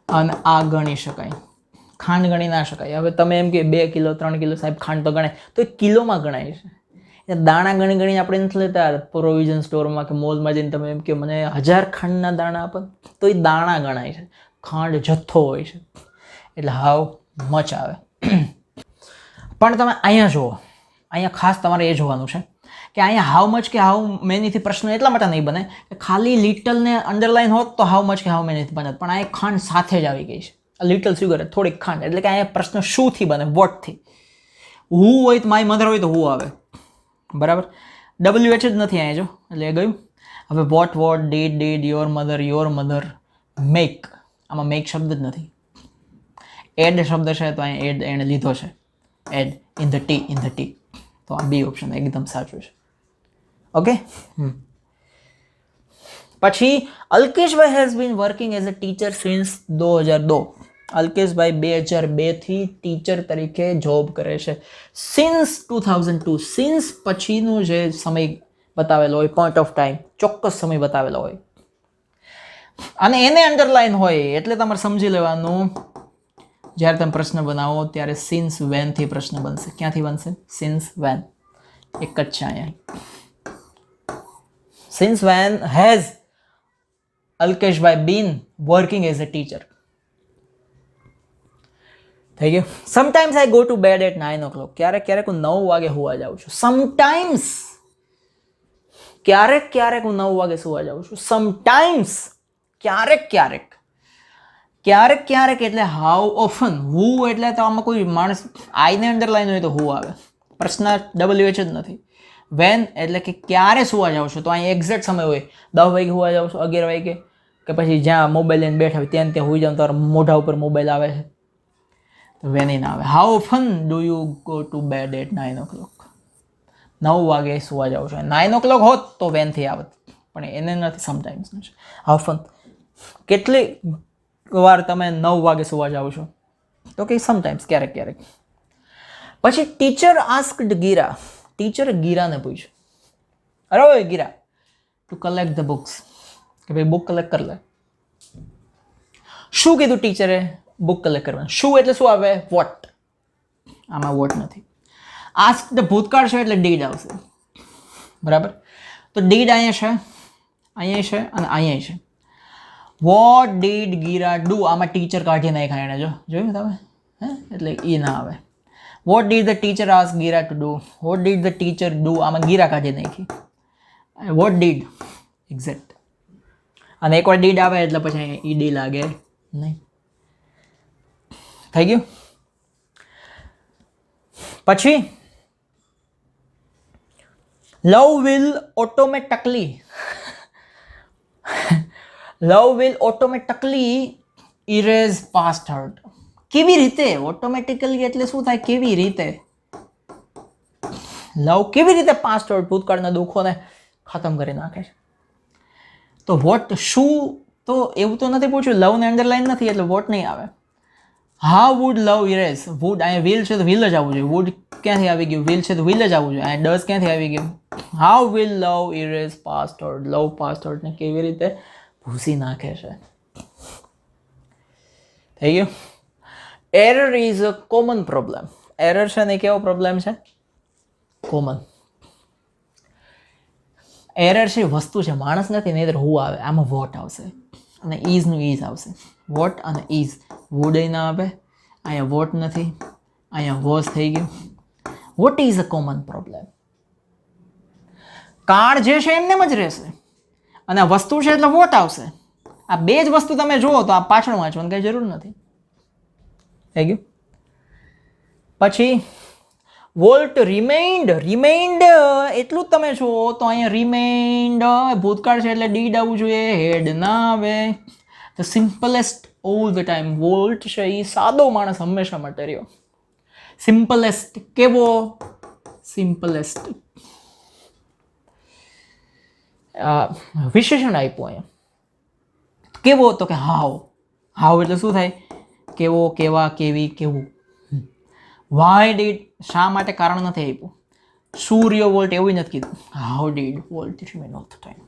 Speaker 1: અને આ ગણી શકાય. ખાંડ ગણી ના શકાય. હવે તમે એમ કે 2 કિલો 3 કિલો સાહેબ ખાંડ તો ગણાય, તો એ કિલોમાં ગણાય છે. દાણા ગણી ગણી આપણે નથી લેતા પ્રોવિઝન સ્ટોરમાં કે મોલમાં જઈને તમે એમ કે મને 1000 ખાંડના દાણા આપો, તો એ દાણા ગણાય છે. ખાંડ જથ્થો હોય છે. એટલે હાવ મચ આવે. પણ તમે અહીંયા જુઓ, અહીંયા ખાસ તમારે એ જોવાનું છે કે અહીંયા હાઉ મચ કે હાઉ મેનીથી પ્રશ્ન એટલા માટે નહીં બને કે ખાલી લિટલને અંડરલાઈન હોત તો હાઉ મચ કે હાઉ મેનીથી બને, પણ અહીંયા ખાંડ સાથે જ આવી ગઈ છે. લિટલ સુગર થોડીક ખાંડ, એટલે કે અહીંયા પ્રશ્ન શુંથી બને? વોટથી. હુ હોય તો માય મધર હોય તો હુ આવે. બરાબર. WH જ નથી અહીંયા જો, એટલે એ ગયું. હવે what did your mother make. આમાં મેક શબ્દ જ નથી. એડ શબ્દ છે તો અહીંયા એડ એણે લીધો છે. Add in the tea. તો આ બી ઓપ્શન એકદમ સાચું છે. ઓકે. પછી Alkeshbhai has been working as a teacher since 2002. Alkeshbhai 2002 થી ટીચર તરીકે જોબ કરે છે. સિન્સ 2002. સિન્સ પછીનું જે સમય બતાવેલો હોય, પોઈન્ટ ઓફ ટાઈમ, ચોક્કસ સમય બતાવેલો હોય અને એને અંડરલાઈન હોય એટલે તમારે સમજી લેવાનું જ્યારે તમે પ્રશ્ન બનાવો ત્યારે સિન્સ વેન થી પ્રશ્ન બનશે. ક્યાંથી બનશે? Since when. એક જ છે અહીંયા. Since when has Alkeshbhai been working as a teacher. થઈ ગયું. Sometimes I go to bed at 9 o'clock. ક્યારેક હું 9 વાગે સુવા જાઉં છું. સમટાઈમ્સ. ક્યારેક હું 9 વાગે સુવા જાઉં છું. સમટાઈમ્સ. ક્યારેક એટલે હાઉ ઓફન. હુ એટલે તો આમાં કોઈ માણસ આઈને અંડરલાઈન હોય તો હુ આવે. પ્રશ્ન WH જ નથી. વેન એટલે કે ક્યારે સુવા જાવ છો, તો અહીં એક્ઝેક્ટ સમય હોય. 10 વાગે સુવા જાવ છો, 11 વાગે, કે પછી જ્યાં મોબાઈલ લઈને બેઠા હોય ત્યાં સુઈ જાવ, તમારા મોઢા ઉપર મોબાઈલ આવે છે તો વેન ના આવે. How often do you go to bed at 9 o'clock. 9 વાગે સુવા જાવ છો. 9 o'clock હોત તો વેનથી આવત, પણ એને નથી. સમટાઈમ્સ છે. હાઉ ઓફન કેટલી વાર તમે 9 વાગે સુવા જાઓ છો, તો કે સમટાઈમ્સ, ક્યારેક. પછી ટીચર આસ્ક્ડ ગીરા. ટીચરે ગીરાને પૂછ્યું, અરે ઓય Gira, two collect the books, કે ભાઈ બુક કલેક્ટ કરી લે. શું કીધું ટીચરે? બુક કલેક્ટ કરવાનું. શું એટલે શું આવે? વોટ. આમાં વોટ નથી. આસ્ક્ડ ભૂતકાળ છે એટલે ડીડ આવશે. બરાબર. તો ડીડ અહીંયા છે અને અહીંયા છે. What did Gira do? આમાં ટીચર કાઢી નાખ્યા એણે. જોયું તમે? એટલે એ ના આવે. What did the teacher ask Gira to do? What did the teacher do? આમાં ગીરા કાઢી નાખી. What did exact. અને એકવાર ડીડ આવે એટલે પછી ઈડી લાગે નહીં. થઈ ગયું. પછી love will automatically erase past hurt. કેવી રીતે? ઓટોમેટિકલી એટલે શું થાય? કેવી રીતે? લવ કેવી રીતે પાસ્ટ હર્ટ, ભૂતકાળના દુઃખોને ખતમ કરી નાખે છે? તો વોટ શું, તો એવું તો નથી પૂછ્યું, લવને અંડરલાઈન નથી એટલે વોટ નહીં આવે. How would love erase, would અહીંયા વિલ છે તો વિલ જ આવવું જોઈએ, વુડ ક્યાંથી આવી ગયું, વિલ છે તો વિલ જ આવવું જોઈએ, અહીંયા ડઝ ક્યાંથી આવી ગયું. How will love erase past word, love past વર્ડને કેવી રીતે ભૂસી નાખે છે. થઈ ગયું. Error is a common problem. Error છે ને કેવો પ્રોબ્લેમ છે? કોમન. એરર છે વસ્તુ છે, માણસ નથી, નહીં હું આવે, આમાં વોટ આવશે અને ઇઝનું ઇઝ આવશે. વોટ અને ઇઝ, વુડ ના આવે, અહીંયા વોટ નથી, અહીંયા વોઝ થઈ ગયું. What is a common problem. Card જે છે એમને જ રહેશે અને આ વસ્તુ છે એટલે વોટ આવશે. આ બે જ વસ્તુ તમે જુઓ તો આ પાછળ વાંચવાની કઈ જરૂર નથી. થઈ ગયું. પછી વોલ્ટ રિમેઇન્ડ, રિમેઇન્ડ એટલું જ તમે જુઓ તો અહીંયા રિમેઇન્ડ ભૂતકાળ છે એટલે ડીડ આવવું જોઈએ, હેડ ના આવે. The simplest all the time, volt છે એ સાદો માણસ હંમેશા માટે રહ્યો. સિમ્પલેસ્ટ કેવો? સિમ્પલેસ્ટ વિશેષણ આપ્યું અહીંયા. કેવો તો કે હાવ. હાવ એટલે શું થાય? કેવો, કેવા, કેવી, કેવું. વાય ડીડ, શા માટે કારણ નથી આપ્યું. સૂર્ય વોલ્ટ એવું નથી કીધું. How did Walt remain all the time.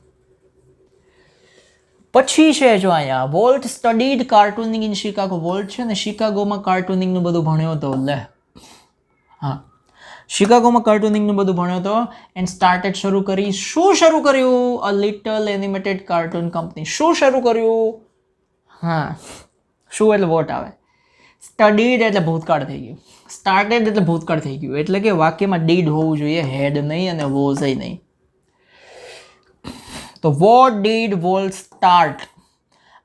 Speaker 1: પછી છે જો અહીંયા Walt studied cartooning in Chicago. Walt છે ને શિકાગોમાં કાર્ટૂનિંગનું બધું ભણ્યો હતો. લે હા, શિકાગોમાં કાર્ટૂનિંગનું બધું ભણ્યો હતો. એન્ડ સ્ટાર્ટેડ શરૂ કરી. શું શરૂ કર્યું? A little animated cartoon company. શું શરૂ કર્યું? હા, શું એટલે વોટ આવે. સ્ટડીડ એટલે ભૂતકાળ થઈ ગયું. સ્ટાર્ટેડ એટલે ભૂતકાળ થઈ ગયું. એટલે કે વાક્યમાં ડીડ હોવું જોઈએ, હેડ નહીં અને વોઝ નહીં. તો વોટ ડીડ વોલ્ટ સ્ટાર્ટ.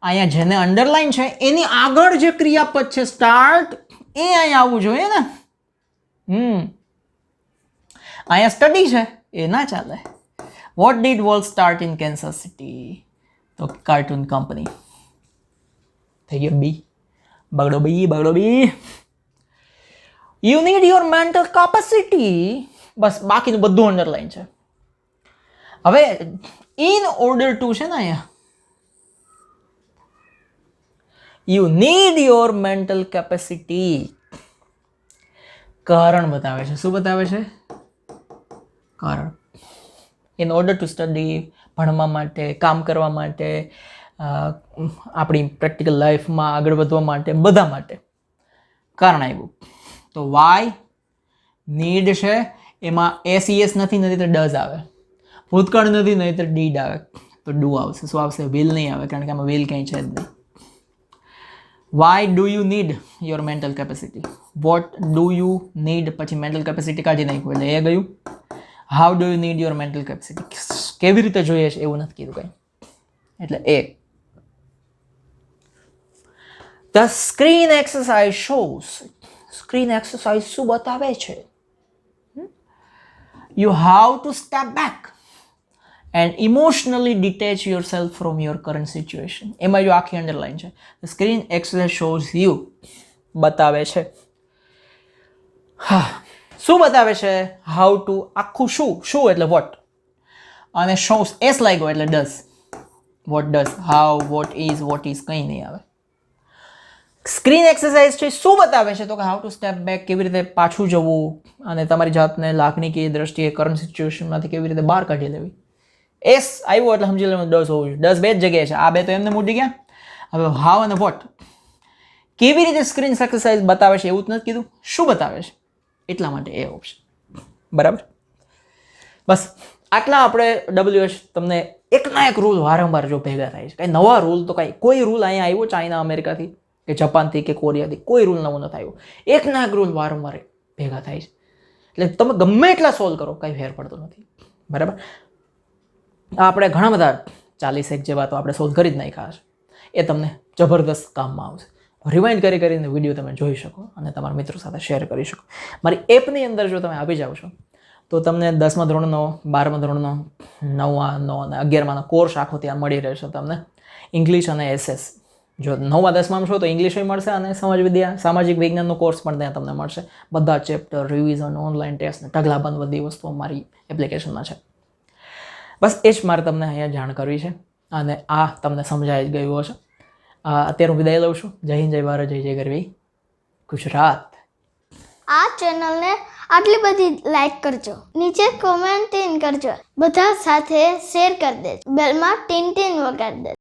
Speaker 1: અહીંયા જેને અંડરલાઈન છે એની આગળ જે ક્રિયાપદ છે સ્ટાર્ટ, એ અહીંયા આવવું જોઈએ ને. અહીંયા સ્ટડી છે એ ના ચાલે. What did Walt start in Kansas City? તો કાર્ટૂન કંપની. થઈ ગયો બી. બગડો બી, બગડો B. You need your mental capacity. બસ બાકીનું બધું અંડરલાઈન છે. હવે ઇન ઓર્ડર ટુ છે ને અહીંયા, you need your mental capacity. કારણ બતાવે છે. શું બતાવે છે? કારણ. ઇન ઓર્ડર ટુ સ્ટડી, ભણવા માટે, કામ કરવા માટે, આપણી પ્રેક્ટિકલ લાઈફમાં આગળ વધવા માટે, બધા માટે કારણ આવ્યું. તો વાય નીડ છે એમાં એસ નથી, નથી તો ડઝ આવે. ભૂતકાળ નથી, નહીં તો ડીડ આવે તો ડુ આવશે. શું આવશે? વિલ નહીં આવે, કારણ કે આમાં વિલ કંઈ છે જ નહીં. Why do you need your mental capacity? What do you need, પછી મેન્ટલ કેપેસિટી કાઢી નાખ્યું એટલે એ ગયું. How do you need your mental capacity? કેવી રીતે જોઈએ છે એવું નથી કીધું કંઈ, એટલે એ. The screen exercise shows. Screen exercise શું બતાવે છે? You have to step back and emotionally detach yourself from your current situation. એમાં જો આખી અંડરલાઈન છે. The screen exercise shows you બતાવે છે. હા, શું બતાવે છે? How to, આખું શું, શું એટલે what, અને shows s લાગ્યો એટલે does. What does, how, what is કંઈ નહીં આવે. સ્ક્રીન એક્સરસાઇઝ છે શું બતાવે છે? તો કે હાઉ ટુ સ્ટેપ બેક, કેવી રીતે પાછું જવું અને તમારી જાતને લાગણીકીય દ્રષ્ટિએ કરંટ સિચ્યુએશનમાંથી કેવી રીતે બહાર કાઢી લેવી. એસ આવ્યો એટલે સમજી લેવાનું ડઝ હોવું જોઈએ. ડઝ બે જ જગ્યાએ છે, આ બે તો એમને મૂડી ગયા. હવે હાઉ અને વોટ કેવી રીતે સ્ક્રીન એક્સરસાઇઝ બતાવે છે એવું જ નથી કીધું, શું બતાવે છે એટલા માટે એ ઓપ્શન. બરાબર, બસ આટલા આપણે WH તમને એકના એક રૂલ વારંવાર જો ભેગા થાય છે. કાંઈ નવા રૂલ તો કાંઈ, કોઈ રૂલ અહીંયા આવ્યો ચાઇના અમેરિકાથી કે જાપાનથી કે કોરિયાથી, કોઈ રૂલ નવો નથી આવ્યો. એકના એક રૂલ વારંવાર ભેગા થાય છે. એટલે તમે ગમે એટલા સોલ્વ કરો કાંઈ ફેર પડતો નથી. બરાબર, આપણે ઘણા બધા 40 જેવા તો આપણે સોલ્વ કરી જ નાખ્યા છે. એ તમને જબરદસ્ત કામમાં આવશે. રિવાઇન્ડ કરીને વિડીયો તમે જોઈ શકો અને તમારા મિત્રો સાથે શેર કરી શકો. મારી એપની અંદર જો તમે આવી જાઓ છો તો તમને 10મા ધોરણનો, 12મા ધોરણનો, 9માનો અને 11માનો કોર્સ આખો ત્યાં મળી રહેશે તમને. ઇંગ્લિશ અને SS. જો 9મા 10મામાં છો તો ઇંગ્લિશ મળશે અને સમાજ વિદ્યા, સામાજિક વિજ્ઞાનનો કોર્સ પણ ત્યાં તમને મળશે. બધા ચેપ્ટર, રિવિઝન, ઓનલાઈન ટેસ્ટ ને ઢગલાબંધ બધી વસ્તુઓ મારી એપ્લિકેશનમાં છે. બસ એ જ મારે તમને અહીંયા જાણ કરવી છે. અને આ તમને સમજાઈ જ ગયું હશે. અત્યારે હું વિદાય લઉં છું. જય હિન્દ, જય ભારત, જય જય ગરવી ગુજરાત.
Speaker 2: આ ચેનલને આટલી બધી લાઈક કરજો, નીચે કોમેન્ટ કરજો, બધા સાથે શેર કરી દેજો, બેલમાં ટીન ટીન વગાડી દેજો.